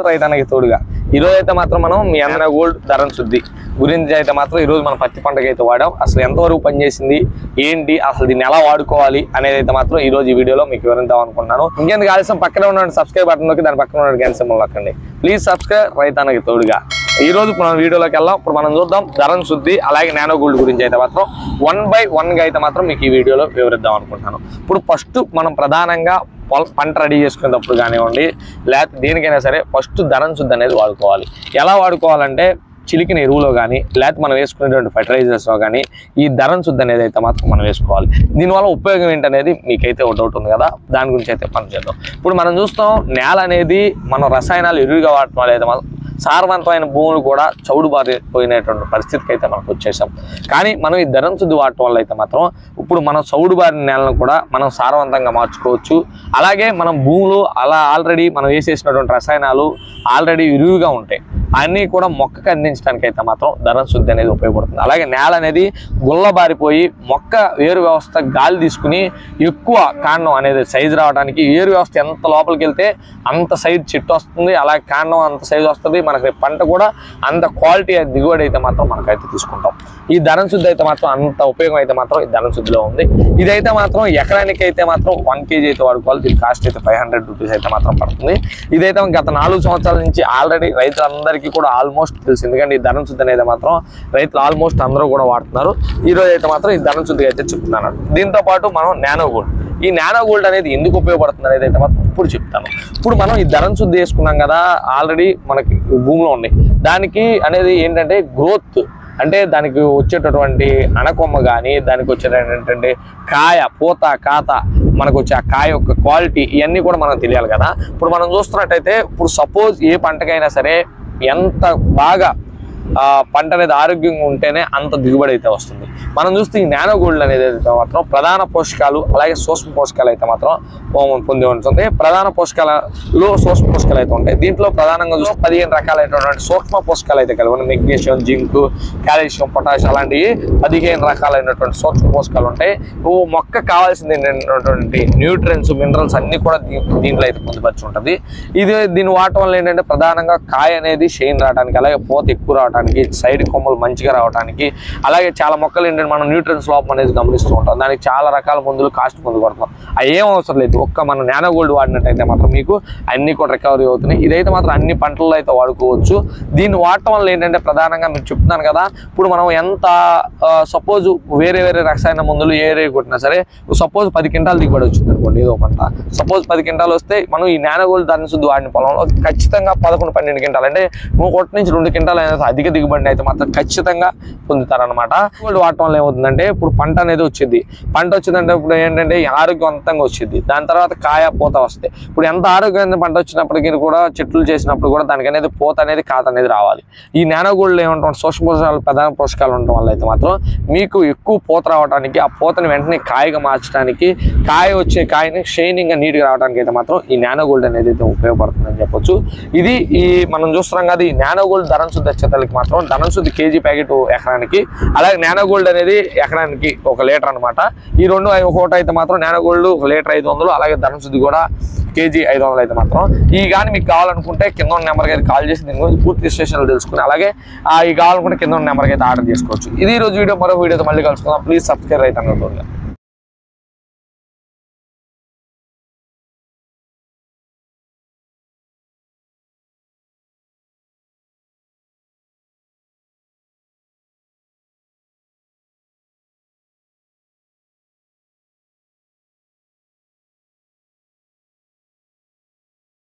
రైతన్నకి తోడుగా ఈరోజు అయితే మాత్రం మనం మీ అన్న గోల్డ్ ధరణ శుద్ధి గురించి అయితే మాత్రం ఈరోజు మనం పత్తి పంటకి అయితే వాడాం. అసలు ఎంతవరకు పనిచేసింది ఏంటి, అసలు దీన్ని ఎలా వాడుకోవాలి అనేది అయితే మాత్రం ఈ రోజు ఈ వీడియోలో మీకు వివరిద్దాం అనుకున్నాను. ఇంకెందుకు ఆలస్యం, పక్కన ఉన్న సబ్స్క్రైబ్ బటన్ నొక్కి దాని పక్కన ఉన్న గంట సింబల్ నొక్కండి. ప్లీజ్ సబ్స్క్రైబ్ రైతన్నకి తోడుగా. ఈ రోజు మనం వీడియోలోకి వెళ్దాం. ఇప్పుడు మనం చూద్దాం ధరణ శుద్ధి అలాగే నానో గోల్డ్ గురించి అయితే మాత్రం 1 by 1 గా అయితే మాత్రం మీకు ఈ వీడియోలో వివరిద్దాం అనుకుంటున్నాను. ఇప్పుడు ఫస్ట్ మనం ప్రధానంగా పంట రెడీ చేసుకునేటప్పుడు కానివ్వండి, లేకపోతే దేనికైనా సరే ఫస్ట్ ధరణ శుద్ధి అనేది వాడుకోవాలి. ఎలా వాడుకోవాలంటే చిలికిన ఎరువులో కానీ లేకపోతే మనం వేసుకునేటువంటి ఫర్టిలైజర్స్లో కానీ ఈ ధరణ శుద్ధి అనేది అయితే మాత్రం మనం వేసుకోవాలి. దీనివల్ల ఉపయోగం ఏంటనేది మీకైతే ఒక డౌట్ ఉంది కదా, దాని గురించి అయితే పని చేద్దాం. ఇప్పుడు మనం చూస్తాం నేల అనేది మనం రసాయనాలు ఎరువుగా వాడటం వల్ల అయితే మాత్రం సారవంతమైన భూములు కూడా చౌడు బారిపోయినటువంటి పరిస్థితికి అయితే మనకు వచ్చేసాం. కానీ మనం ఈ ధరణ శుద్ధి వాడటం వల్ల అయితే మాత్రం ఇప్పుడు మనం చౌడు బారిన నేలను కూడా మనం సారవంతంగా మార్చుకోవచ్చు. అలాగే మనం భూములు అలా ఆల్రెడీ మనం వేసేసినటువంటి రసాయనాలు ఆల్రెడీ ఎరువుగా ఉంటాయి, అన్నీ కూడా మొక్కకు అందించడానికి అయితే మాత్రం ధరణ శుద్ధి అనేది ఉపయోగపడుతుంది. అలాగే నేల అనేది గుల్లబారిపోయి మొక్క వేరు వ్యవస్థ గాలి తీసుకుని ఎక్కువ కాండం అనేది సైజు రావడానికి, వేరు వ్యవస్థ ఎంత లోపలికి వెళ్తే అంత సైజు చెట్టు వస్తుంది, అలాగే కాండం అంత సైజు వస్తుంది, మనకి పంట కూడా అంత క్వాలిటీ దిగుబడి అయితే మాత్రం మనకైతే తీసుకుంటాం. ఈ ధరణ శుద్ధి అయితే మాత్రం అంత ఉపయోగం అయితే మాత్రం ఈ ధరణ శుద్ధిలో ఉంది. ఇదైతే మాత్రం ఎకరానికి అయితే మాత్రం 1 kg అయితే వాడుకోవాలి. దీని కాస్ట్ అయితే 500 రూపీస్ అయితే మాత్రం పడుతుంది. ఇదైతే గత 4 సంవత్సరాల నుంచి ఆల్రెడీ రైతులందరికీ కూడా ఆల్మోస్ట్ తెలుసు, ఎందుకంటే ఈ ధరణ శుద్ధి అనేది మాత్రం రైతులు ఆల్మోస్ట్ అందరూ కూడా వాడుతున్నారు. ఈ రోజు అయితే మాత్రం ఈ ధరణ శుద్ధిగా అయితే చెప్తున్నాను. దీంతో పాటు మనం నానో గోల్డ్, ఈ నానో గోల్డ్ అనేది ఎందుకు ఉపయోగపడుతుంది అనేది అయితే మాత్రం ఇప్పుడు చెప్తాను. ఇప్పుడు మనం ఈ ధరణ శుద్ధి వేసుకున్నాం కదా, ఆల్రెడీ మనకి భూమిలో ఉన్నాయి, దానికి అనేది ఏంటంటే గ్రోత్ అంటే దానికి వచ్చేటటువంటి అనకొమ్మ కానీ దానికి వచ్చేటటువంటి కాయ పూత కాత మనకు వచ్చే ఆ కాయ యొక్క క్వాలిటీ ఇవన్నీ కూడా మనకు తెలియాలి కదా. ఇప్పుడు మనం చూస్తున్నట్టయితే ఇప్పుడు సపోజ్ ఏ పంటకైనా సరే ఎంత బాగా పంట అనేది ఆరోగ్యంగా ఉంటేనే అంత దిగుబడి అయితే వస్తుంది. మనం చూస్తే ఈ నానో గోల్డ్ అనేది అయితే మాత్రం ప్రధాన పోషకాలు అలాగే సూక్ష్మ పోషకాలు అయితే మాత్రం పొంది ఉంటుంది. ప్రధాన పోషకాలలో సూక్ష్మ పోషకాలు అయితే ఉంటాయి. దీంట్లో ప్రధానంగా చూస్తే 15 రకాలైనటువంటి సూక్ష్మ పోషకాలు అయితే కలిగి ఉన్నాయి. మెగ్నీషియం, జింక్, కాల్షియం, పొటాషియం అలాంటివి 15 రకాలైనటువంటి సూక్ష్మ పోషకాలు ఉంటాయి. మొక్క కావాల్సింది ఏంటంటే న్యూట్రియన్స్, మినరల్స్ అన్ని కూడా దీంట్లో అయితే పొందుపరిచి ఉంటుంది. దీన్ని వాడటం వల్ల ఏంటంటే ప్రధానంగా కాయ అనేది షైన్ రావడానికి, అలాగే పూత ఎక్కువ రావడానికి, సైడ్ కొమ్మలు మంచిగా రావడానికి, అలాగే చాలా మొక్కలు ఏంటంటే మనం న్యూట్రియన్స్ లోపం అనేది గమనిస్తూ ఉంటాం. దానికి చాలా రకాల మందులు కాస్ట్ పొందుపడతాం. అవి ఏం అవసరం లేదు, ఒక్క మన నానో గోల్డ్ వాడినట్టయితే మాత్రం మీకు అన్ని కూడా రికవరీ అవుతున్నాయి. ఇదైతే మాత్రం అన్ని పంటల్లో అయితే వాడుకోవచ్చు. దీన్ని వాడటం వల్ల ఏంటంటే ప్రధానంగా మీరు చెప్తున్నాను కదా, ఇప్పుడు మనం ఎంత సపోజ్ వేరే రసాయన మందులు ఏ కొట్టినా సరే సపోజ్ 10 క్వింటాలు దిగుబడి వచ్చింది అనుకోండి, ఏదో పంట సపోజ్ 10 క్వింటాలు వస్తే మనం ఈ నానో గోల్డ్ ధరణ శుద్ధి వాడిన పొలంలో ఖచ్చితంగా 11-12 క్వింటాలు అంటే 1 నుంచి 2 క్వింటాలు అనేది అధిక దిగుబడిని అయితే మాత్రం ఖచ్చితంగా పొందుతారనమాట. గోల్డ్ వాడటం వల్ల ఏమవుతుందంటే ఇప్పుడు పంట అనేది వచ్చింది, పంట వచ్చిందంటే ఇప్పుడు ఏంటంటే ఆరోగ్యవంతంగా వచ్చింది, దాని తర్వాత కాయ పూత వస్తాయి. ఇప్పుడు ఎంత ఆరోగ్యమైన పంట వచ్చినప్పటికీ కూడా చెట్లు చేసినప్పుడు కూడా దానికి అనేది పూత అనేది కాత అనేది రావాలి. ఈ నానో గోల్డ్ ఏమంటాం సూక్ష్మ పోషకాలు ప్రధాన పోషకాలు ఉండటం వల్ల అయితే మాత్రం మీకు ఎక్కువ పూత రావడానికి, ఆ పూతని వెంటనే కాయగా మార్చడానికి, కాయ కాయని షైనింగ్ గా నీట్గా రావడానికి అయితే మాత్రం ఈ నానో గోల్డ్ అనేది అయితే ఉపయోగపడుతుందని చెప్పొచ్చు. ఇది మనం చూస్తున్నాం కదా, ఈ నానో గోల్డ్ ధరణ శుద్ధి వచ్చేతలకి మాత్రం ధరణ శుద్ధి కేజీ ప్యాకెట్ ఎకరానికి, అలాగే నానో గోల్డ్ అనేది ఎకరానికి 1 లీటర్ అనమాట. ఈ రెండు ఒకటి అయితే మాత్రం నానో గోల్డ్ 1 లీటర్ 500, అలాగే ధరణ శుద్ధి కూడా కేజీ 500 అయితే మాత్రం. ఈ కానీ మీకు కావాలనుకుంటే కింద ఉన్న నెంబర్కి అయితే కాల్ చేసి దీని గురించి పూర్తి విశ్లేషణలు తెలుసుకుని, అలాగే ఈ కావాలనుకుంటే కింద ఉన్న నెంబర్కి అయితే ఆర్డర్ చేసుకోవచ్చు. ఇది ఈ రోజు వీడియో. మరో వీడియోతో మళ్ళీ కలుసుకుందాం. ప్లీజ్ సబ్స్క్రైబ్ రైతన్నకి తోడుగా.